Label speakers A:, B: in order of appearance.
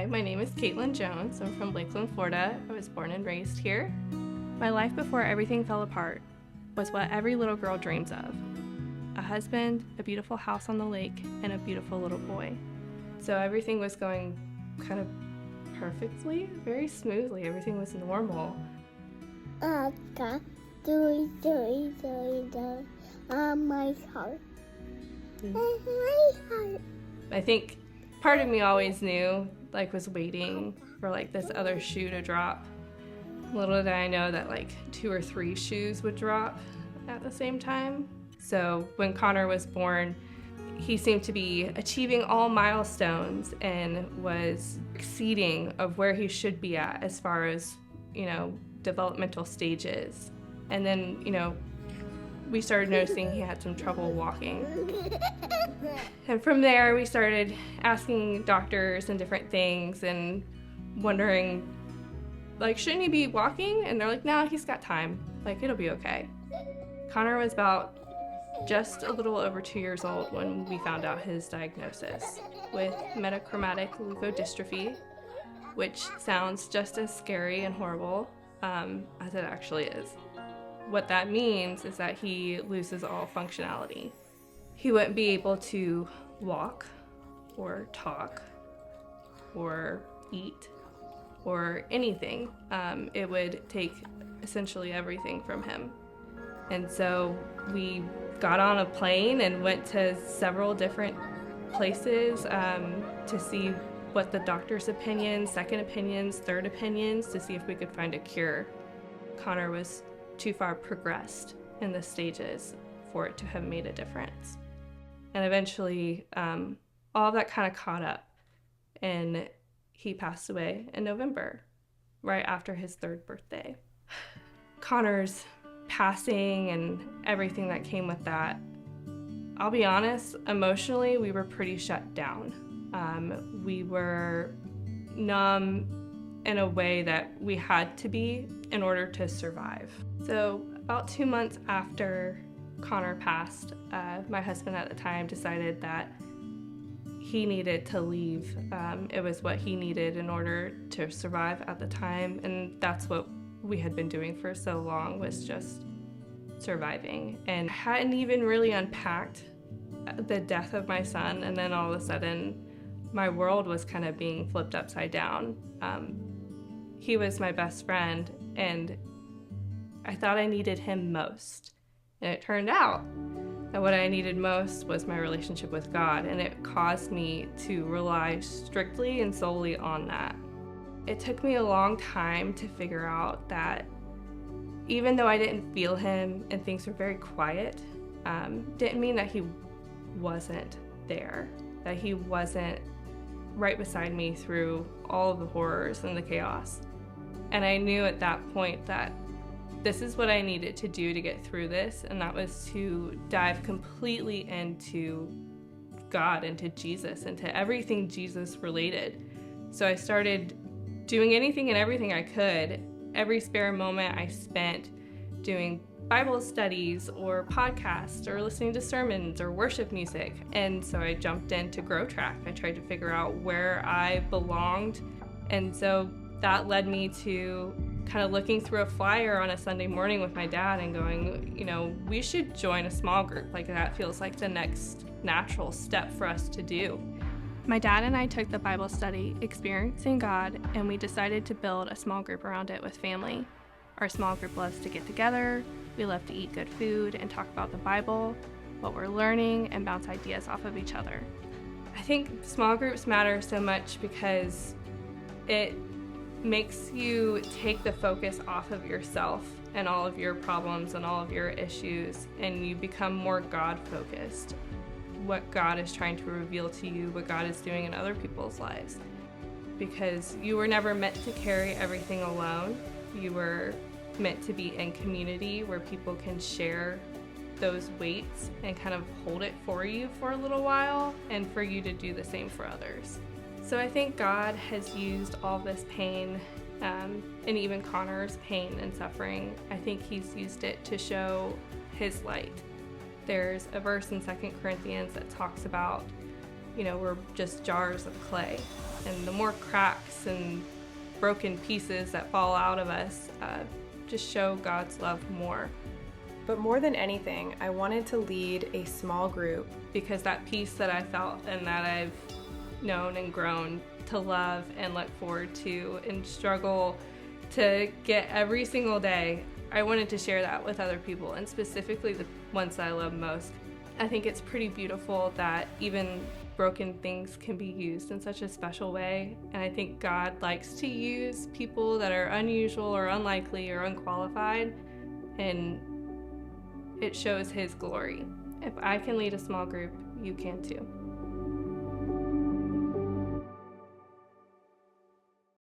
A: Hi, my name is Kaitlyn Jones. I'm from Lakeland, Florida. I was born and raised here. My life before everything fell apart was what every little girl dreams of. A husband, a beautiful house on the lake, and a beautiful little boy. So everything was going kind of perfectly, very smoothly. Everything was normal.
B: My heart. My heart.
A: I think part of me always knew, was waiting for this other shoe to drop. Little did I know that 2 or 3 shoes would drop at the same time. So when Connor was born, he seemed to be achieving all milestones and was exceeding of where he should be at as far as, developmental stages. And then, we started noticing he had some trouble walking. And from there, we started asking doctors and different things and wondering, shouldn't he be walking? And they're like, no, he's got time. It'll be okay. Connor was about just a little over 2 years old when we found out his diagnosis with metachromatic leukodystrophy, which sounds just as scary and horrible as it actually is. What that means is that he loses all functionality. He wouldn't be able to walk or talk or eat or anything. It would take essentially everything from him. And so we got on a plane and went to several different places to see what the doctor's opinions, second opinions, third opinions, to see if we could find a cure. Connor was too far progressed in the stages for it to have made a difference. And eventually, all of that kind of caught up, and he passed away in November, right after his 3rd birthday. Connor's passing and everything that came with that, I'll be honest, emotionally, we were pretty shut down. We were numb in a way that we had to be in order to survive. So about 2 months after Connor passed, my husband at the time decided that he needed to leave. It was what he needed in order to survive at the time, and that's what we had been doing for so long, was just surviving. And I hadn't even really unpacked the death of my son, and then all of a sudden my world was kind of being flipped upside down. He was my best friend, and I thought I needed him most. And it turned out that what I needed most was my relationship with God, and it caused me to rely strictly and solely on that. It took me a long time to figure out that even though I didn't feel him and things were very quiet, didn't mean that he wasn't there, that he wasn't right beside me through all of the horrors and the chaos. And I knew at that point that this is what I needed to do to get through this, and that was to dive completely into God, into Jesus, into everything Jesus related. So I started doing anything and everything I could. Every spare moment I spent doing Bible studies or podcasts or listening to sermons or worship music. And so I jumped into Grow Track. I tried to figure out where I belonged. And so that led me to kind of looking through a flyer on a Sunday morning with my dad and going, we should join a small group. That feels like the next natural step for us to do. My dad and I took the Bible study, Experiencing God, and we decided to build a small group around it with family. Our small group loves to get together, we love to eat good food and talk about the Bible, what we're learning, and bounce ideas off of each other. I think small groups matter so much because it makes you take the focus off of yourself and all of your problems and all of your issues, and you become more God-focused. What God is trying to reveal to you, what God is doing in other people's lives. Because you were never meant to carry everything alone. You were meant to be in community where people can share those weights and kind of hold it for you for a little while, and for you to do the same for others. So I think God has used all this pain, and even Connor's pain and suffering, I think he's used it to show his light. There's a verse in 2 Corinthians that talks about, we're just jars of clay. And the more cracks and broken pieces that fall out of us just show God's love more.
C: But more than anything, I wanted to lead a small group.
A: Because that peace that I felt and that I've known and grown to love and look forward to and struggle to get every single day, I wanted to share that with other people, and specifically the ones that I love most. I think it's pretty beautiful that even broken things can be used in such a special way, and I think God likes to use people that are unusual or unlikely or unqualified, and it shows His glory. If I can lead a small group, you can too.